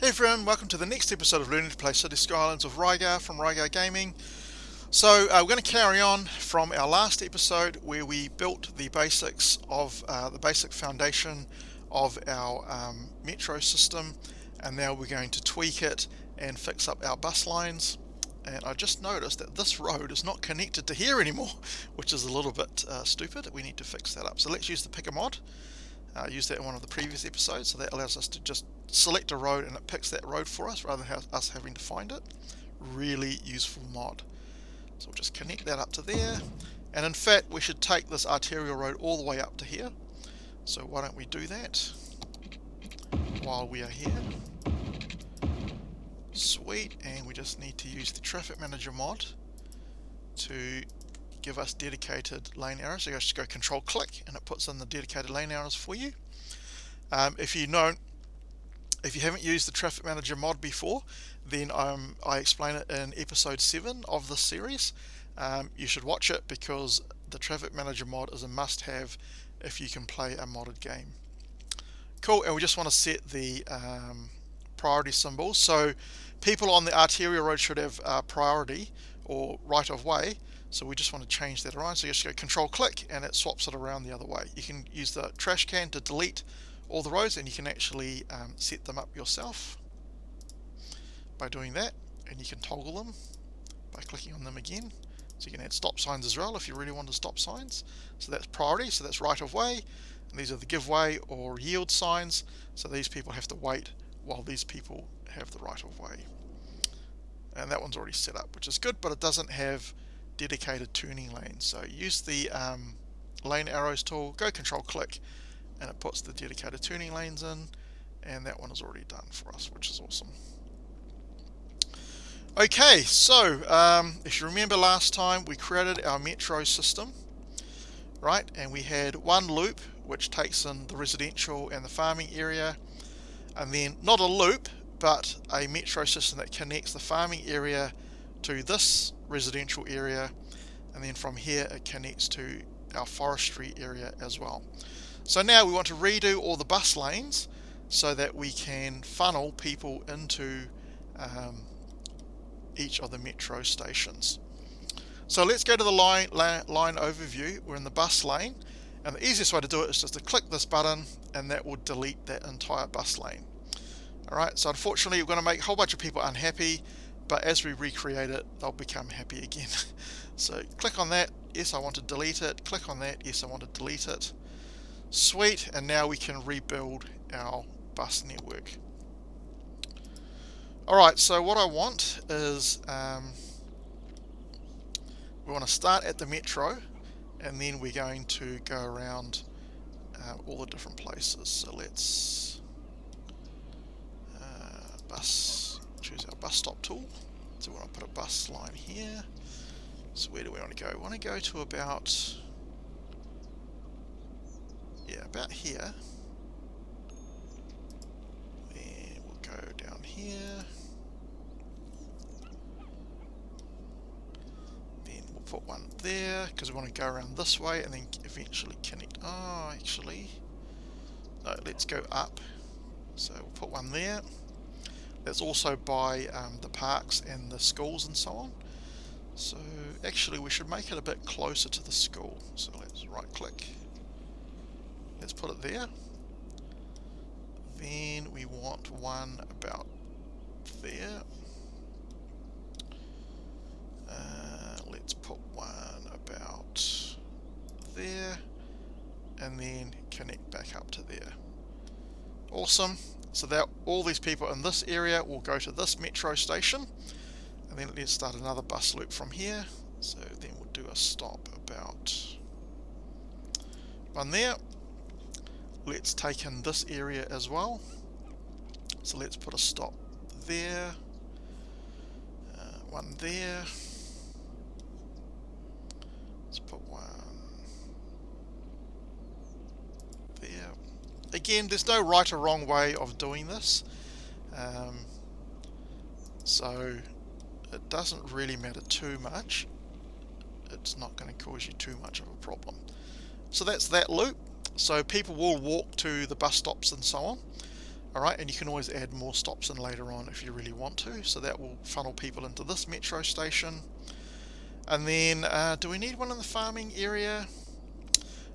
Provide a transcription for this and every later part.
Hey everyone, welcome to the next episode of Learning to Play City Skylines with Rhygar from Rhygar Gaming. So we're going to carry on from our last episode where we built the basics of the basic foundation of our metro system, and now we're going to tweak it and fix up our bus lines. And I just noticed that this road is not connected to here anymore, which is a little bit stupid. We need to fix that up. So let's use the picker mod. Used that in one of the previous episodes, so that allows us to just select a road and it picks that road for us rather than us having to find it. Really useful mod. So we'll just connect that up to there, and in fact we should take this arterial road all the way up to here. So why don't we do that while we are here. Sweet, and we just need to use the traffic manager mod to give us dedicated lane arrows. So you just go control click and it puts in the dedicated lane arrows for you. If you haven't used the traffic manager mod before, then I explain it in episode 7 of this series. You should watch it because the traffic manager mod is a must-have if you can play a modded game. Cool, and we just want to set the priority symbols. So people on the arterial road should have priority or right of way. So we just want to change that around. So you just go control click and it swaps it around the other way. You can use the trash can to delete all the roads, and you can actually set them up yourself by doing that, and you can toggle them by clicking on them again. So you can add stop signs as well if you really want to stop signs. So that's priority, so that's right of way, and these are the give way or yield signs. So these people have to wait while these people have the right of way. And that one's already set up, which is good, but it doesn't have dedicated turning lanes. So use the lane arrows tool, go control click, and it puts the dedicated turning lanes in, and that one is already done for us, which is awesome. Okay, so if you remember last time we created our metro system, right, and we had one loop which takes in the residential and the farming area, and then not a loop but a metro system that connects the farming area to this residential area, and then from here it connects to our forestry area as well. So now we want to redo all the bus lanes so that we can funnel people into each of the metro stations. So let's go to the line overview. We're in the bus lane, and the easiest way to do it is just to click this button and that will delete that entire bus lane. Alright, so unfortunately we're going to make a whole bunch of people unhappy, but as we recreate it, they'll become happy again. So click on that, yes I want to delete it, click on that, yes I want to delete it. Sweet, and now we can rebuild our bus network. Alright, so what I want is, we want to start at the metro, and then we're going to go around all the different places. So let's choose our bus stop tool. So we want to put a bus line here. So where do we want to go? We want to go to about here. Then we'll go down here. Then we'll put one there because we want to go around this way and then eventually connect. Oh, actually, no, let's go up. So we'll put one there. That's also by the parks and the schools and so on. So actually we should make it a bit closer to the school. So let's right click. Let's put it there. Then we want one about there. Let's put one about there. And then connect back up to there. Awesome. So that all these people in this area will go to this metro station. And then let's start another bus loop from here. So then we'll do a stop about one there. Let's take in this area as well. So let's put a stop there. One there. Let's put one there. Again, there's no right or wrong way of doing this. So it doesn't really matter too much. It's not going to cause you too much of a problem. So that's that loop. So people will walk to the bus stops and so on. Alright, and you can always add more stops in later on if you really want to, so that will funnel people into this metro station. And then, do we need one in the farming area?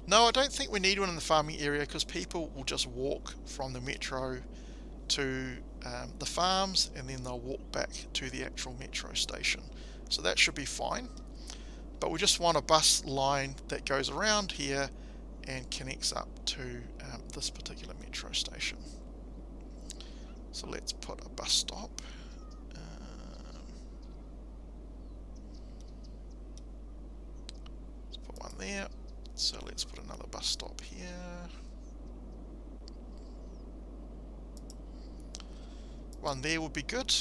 No, I don't think we need one in the farming area, because people will just walk from the metro to the farms, and then they'll walk back to the actual metro station. So that should be fine. But we just want a bus line that goes around here and connects up to this particular metro station. So let's put a bus stop. Let's put one there. So let's put another bus stop here. One there would be good.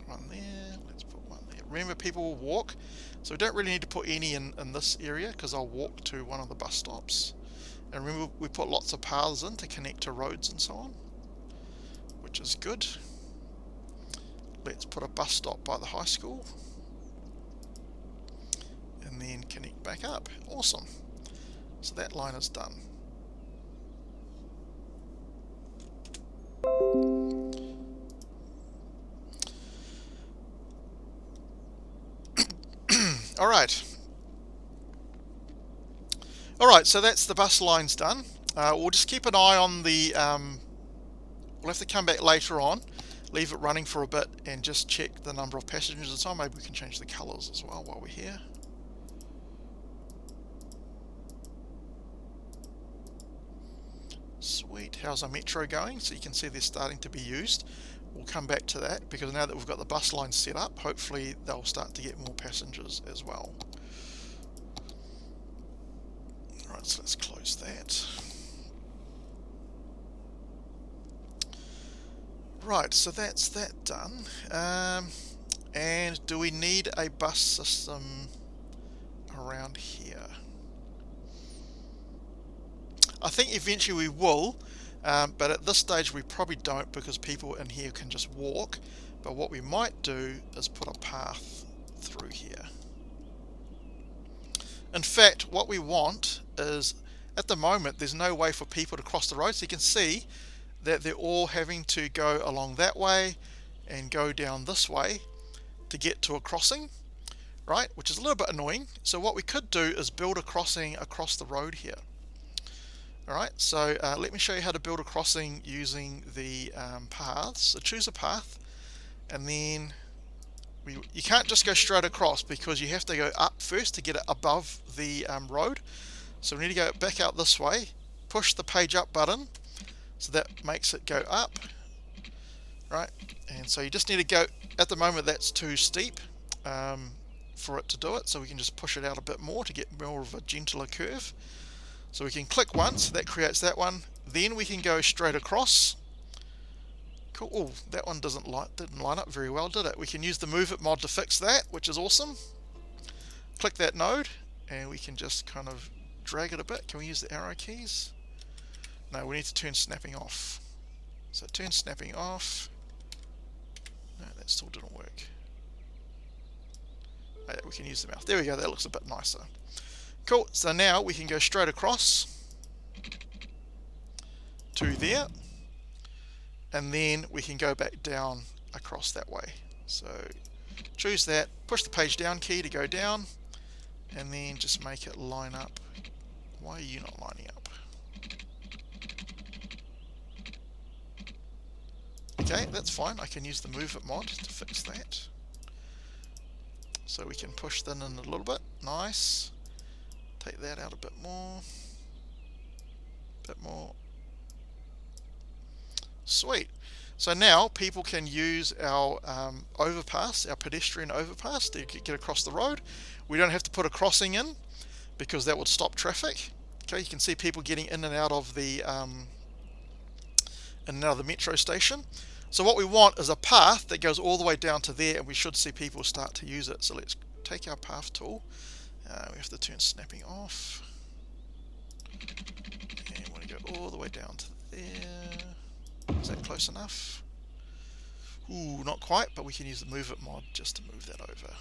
One there. Let's put one there. Remember, people will walk, so we don't really need to put any in this area, because I'll walk to one of the bus stops. And remember, we put lots of paths in to connect to roads and so on, which is good. Let's put a bus stop by the high school, and then connect back up. Awesome. So that line is done. Alright, so that's the bus lines done. We'll just keep an eye on the, we'll have to come back later on, leave it running for a bit and just check the number of passengers and so on. Maybe we can change the colours as well while we're here. Sweet, how's our metro going? So you can see they're starting to be used. We'll come back to that, because now that we've got the bus lines set up, hopefully they'll start to get more passengers as well. Alright, so let's close that. Right, so that's that done. And do we need a bus system around here? I think eventually we will, but at this stage we probably don't, because people in here can just walk. But what we might do is put a path through here. In fact, what we want is, at the moment there's no way for people to cross the road, so you can see that they're all having to go along that way and go down this way to get to a crossing, right, which is a little bit annoying. So what we could do is build a crossing across the road here. Alright, so let me show you how to build a crossing using the paths. So choose a path, and then you can't just go straight across, because you have to go up first to get it above the road. So we need to go back out this way, push the page up button, so that makes it go up, right? And so you just need to go, at the moment that's too steep for it to do it, so we can just push it out a bit more to get more of a gentler curve. So we can click once, that creates that one, then we can go straight across. Cool. Oh, that one didn't line up very well, did it? We can use the Move It mod to fix that, which is awesome. Click that node, and we can just kind of drag it a bit. Can we use the arrow keys? No, we need to turn snapping off. So turn snapping off. No, that still didn't work. Oh, yeah, we can use the mouse. There we go, that looks a bit nicer. Cool, so now we can go straight across to there, and then we can go back down across that way. So choose that, push the page down key to go down, and then just make it line up. Why are you not lining up? Okay, that's fine. I can use the Move It mod to fix that. So we can push that in a little bit. Nice. Take that out a bit more. Bit more. Sweet. So now people can use our overpass, our pedestrian overpass, to get across the road. We don't have to put a crossing in, because that would stop traffic. Okay, you can see people getting in and out of the metro station. So what we want is a path that goes all the way down to there, and we should see people start to use it. So let's take our path tool. We have to turn snapping off. And we want to go all the way down to there. Is that close enough? Ooh, not quite, but we can use the Move It mod just to move that over.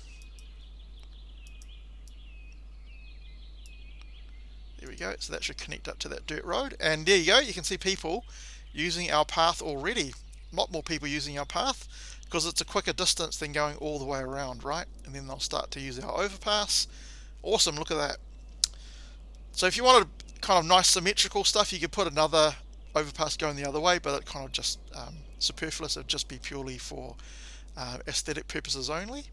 There we go. So that should connect up to that dirt road. And there you go. You can see people using our path already. A lot more people using our path because it's a quicker distance than going all the way around, right? And then they'll start to use our overpass. Awesome. Look at that. So if you wanted kind of nice symmetrical stuff, you could put another overpass going the other way, but it kind of just superfluous. It would just be purely for aesthetic purposes only.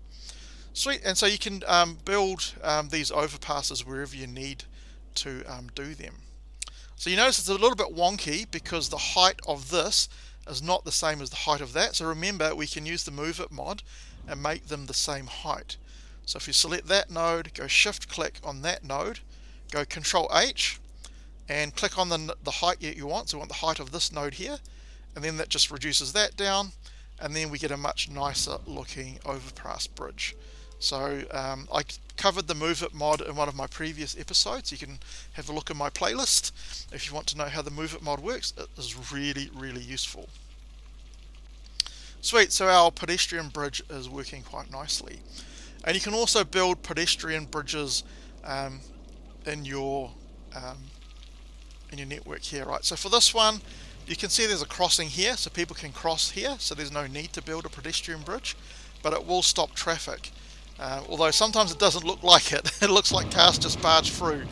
Sweet. And so you can build these overpasses wherever you need to do them. So you notice it's a little bit wonky because the height of this is not the same as the height of that. So remember, we can use the Move It mod and make them the same height. So if you select that node, go shift click on that node, go Control H and click on the height you want. So we want the height of this node here, and then that just reduces that down, and then we get a much nicer looking overpass bridge. So I covered the Move It mod in one of my previous episodes. You can have a look in my playlist if you want to know how the Move It mod works. It is really, really useful. Sweet, so our pedestrian bridge is working quite nicely. And you can also build pedestrian bridges in your network here, right? So for this one, you can see there's a crossing here, so people can cross here, so there's no need to build a pedestrian bridge, but it will stop traffic. Although sometimes it doesn't look like it. It looks like cars just barge through,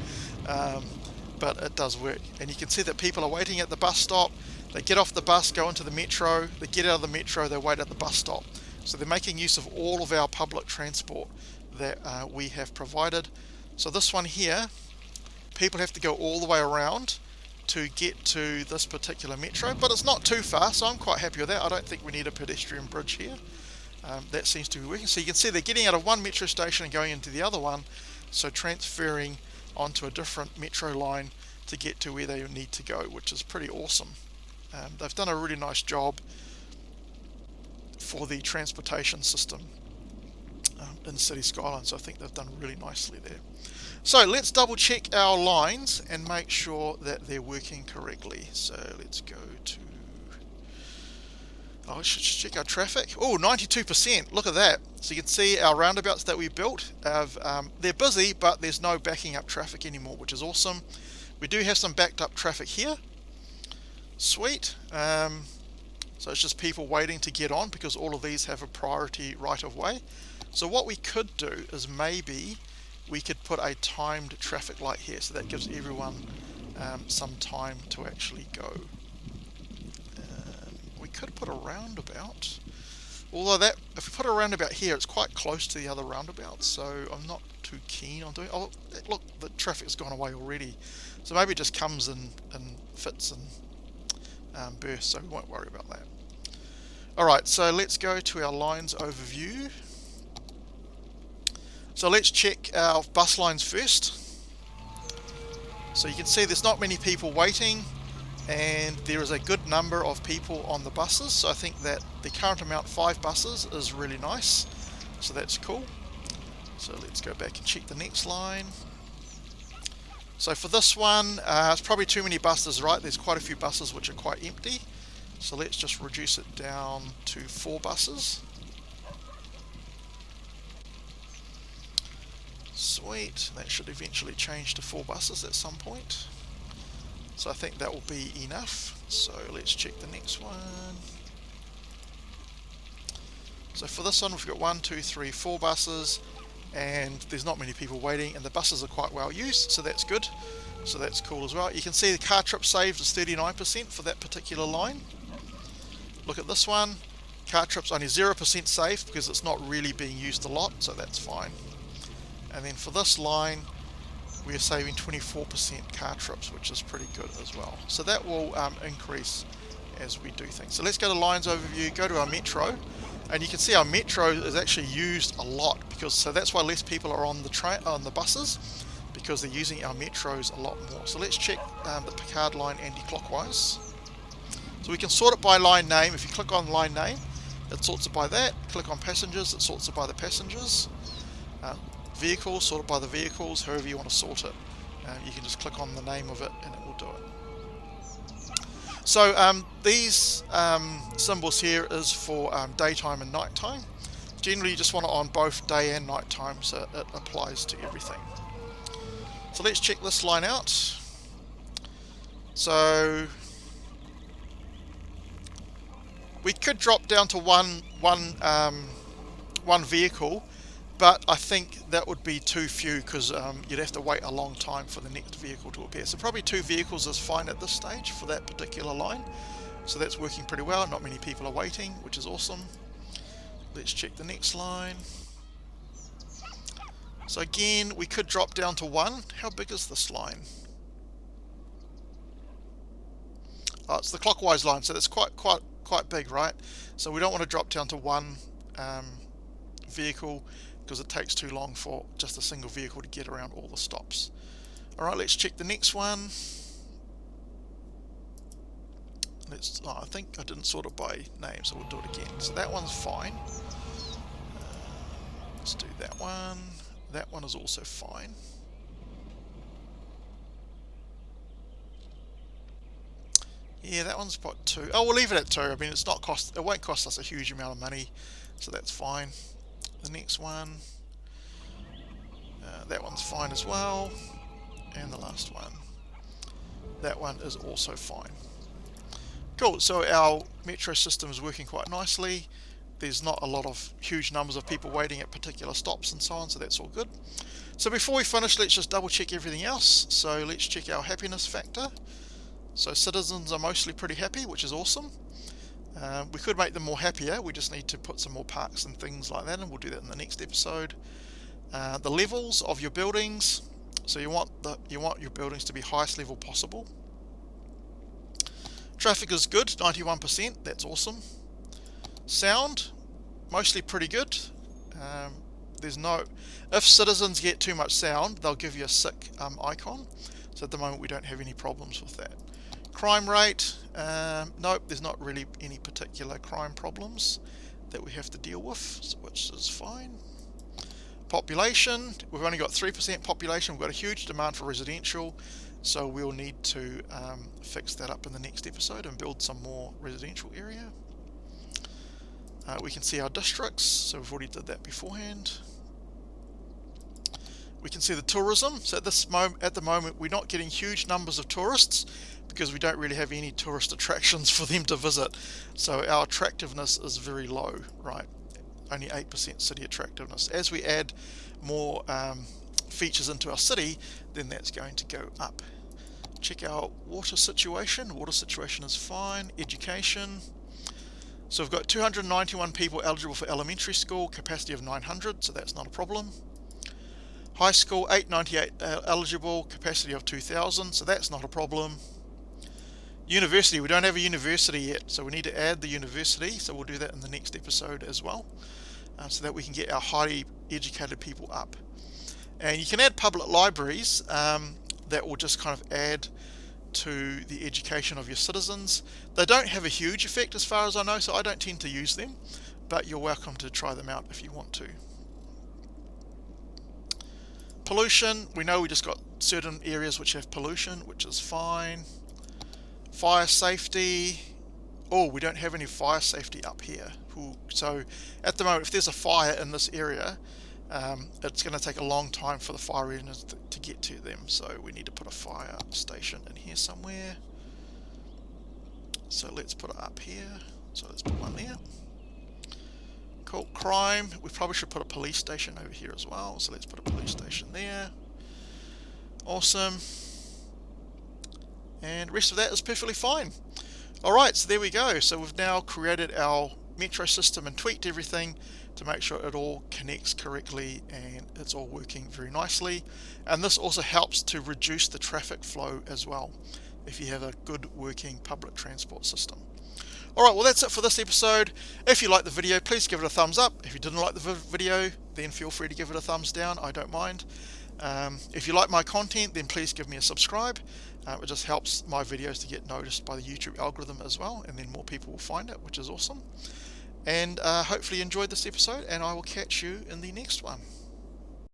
but it does work. And you can see that people are waiting at the bus stop. They get off the bus, go into the metro, they get out of the metro, they wait at the bus stop. So they're making use of all of our public transport that we have provided. So this one here, people have to go all the way around to get to this particular metro, but it's not too far, so I'm quite happy with that. I don't think we need a pedestrian bridge here. That seems to be working. So you can see they're getting out of one metro station and going into the other one, so transferring onto a different metro line to get to where they need to go, which is pretty awesome. They've done a really nice job for the transportation system in City Skyline, so I think they've done really nicely there. So let's double check our lines and make sure that they're working correctly. So let's go to, let's check our traffic. Oh, 92%, look at that. So you can see our roundabouts that we built they're busy, but there's no backing up traffic anymore, which is awesome. We do have some backed up traffic here. Sweet. So it's just people waiting to get on because all of these have a priority right of way. So what we could do is maybe we could put a timed traffic light here, so that gives everyone some time to actually go. We could put a roundabout, although that if we put a roundabout here, it's quite close to the other roundabouts, so I'm not too keen on doing. Oh, look, the traffic's gone away already, so maybe it just comes in fits and bursts, so we won't worry about that. Alright, so let's go to our lines overview. So let's check our bus lines first. So you can see there's not many people waiting, and there is a good number of people on the buses, so I think that the current amount, 5 buses, is really nice, so that's cool. So let's go back and check the next line. So for this one, it's probably too many buses, right? There's quite a few buses which are quite empty, so let's just reduce it down to 4 buses. Sweet, that should eventually change to 4 buses at some point. So I think that will be enough. So let's check the next one. So for this one, we've got 1, 2, 3, 4 buses, and there's not many people waiting, and the buses are quite well used, so that's good. So that's cool as well. You can see the car trip saved is 39% for that particular line. Look at this one. Car trip's only 0% saved because it's not really being used a lot, so that's fine. And then for this line, we are saving 24% car trips, which is pretty good as well. So that will increase as we do things. So let's go to lines overview, go to our metro, and you can see our metro is actually used a lot, because so that's why less people are on the buses, because they're using our metros a lot more. So let's check the Picard line anti-clockwise. So we can sort it by line name. If you click on line name, it sorts it by that. Click on passengers, it sorts it by the passengers. Vehicles, sort it by the vehicles, however you want to sort it. You can just click on the name of it and it will do it. So these symbols here is for daytime and nighttime. Generally you just want it on both day and nighttime, so it applies to everything. So let's check this line out. So we could drop down to one vehicle, but I think that would be too few because you'd have to wait a long time for the next vehicle to appear. So probably 2 vehicles is fine at this stage for that particular line. So that's working pretty well. Not many people are waiting, which is awesome. Let's check the next line. So again, we could drop down to 1. How big is this line? Oh, it's the clockwise line, so that's quite big, right? So we don't want to drop down to 1 vehicle because it takes too long for just a single vehicle to get around all the stops. Alright, let's check the next one. I think I didn't sort it by name, so we'll do it again. So that one's fine. Let's do that one. That one is also fine. Yeah, that one's about 2. Oh, we'll leave it at 2. I mean, it won't cost us a huge amount of money, so that's fine. The next one, that one's fine as well, and the last one, that one is also fine. Cool. So our metro system is working quite nicely. There's not a lot of huge numbers of people waiting at particular stops and so on, so that's all good. So before we finish, let's just double check everything else. So let's check our happiness factor. So citizens are mostly pretty happy, which is awesome. We could make them more happier. We just need to put some more parks and things like that, and we'll do that in the next episode. The levels of your buildings. So you want your buildings to be highest level possible. Traffic is good, 91%. That's awesome. Sound, mostly pretty good. If citizens get too much sound, they'll give you a sick icon. So at the moment we don't have any problems with that. Crime rate, nope, there's not really any particular crime problems that we have to deal with, which is fine. Population, we've only got 3% population. We've got a huge demand for residential, so we'll need to fix that up in the next episode and build some more residential area. We can see our districts, so we've already did that beforehand. We can see the tourism. So at the moment we're not getting huge numbers of tourists because we don't really have any tourist attractions for them to visit. So our attractiveness is very low, right? Only 8% city attractiveness. As we add more features into our city, then that's going to go up. Check our water situation. Water situation is fine. Education. So we've got 291 people eligible for elementary school, capacity of 900, so that's not a problem. High school, 898 eligible, capacity of 2,000, so that's not a problem. University, we don't have a university yet, so we need to add the university, so we'll do that in the next episode as well, so that we can get our highly educated people up. And you can add public libraries that will just kind of add to the education of your citizens. They don't have a huge effect as far as I know, so I don't tend to use them, but you're welcome to try them out if you want to. Pollution, we know we just got certain areas which have pollution, which is fine. Fire safety, oh, we don't have any fire safety up here. So at the moment, if there's a fire in this area, it's going to take a long time for the fire engines to get to them, so we need to put a fire station in here somewhere. So let's put it up here, so let's put one there. Cool. Crime, we probably should put a police station over here as well, so let's put a police station there. Awesome. And the rest of that is perfectly fine. Alright, so there we go. So we've now created our metro system and tweaked everything to make sure it all connects correctly and it's all working very nicely. And this also helps to reduce the traffic flow as well if you have a good working public transport system. Alright, well that's it for this episode. If you liked the video, please give it a thumbs up. If you didn't like the video, then feel free to give it a thumbs down. I don't mind. If you like my content, then please give me a subscribe. It just helps my videos to get noticed by the YouTube algorithm as well, and then more people will find it, which is awesome. And hopefully you enjoyed this episode, and I will catch you in the next one.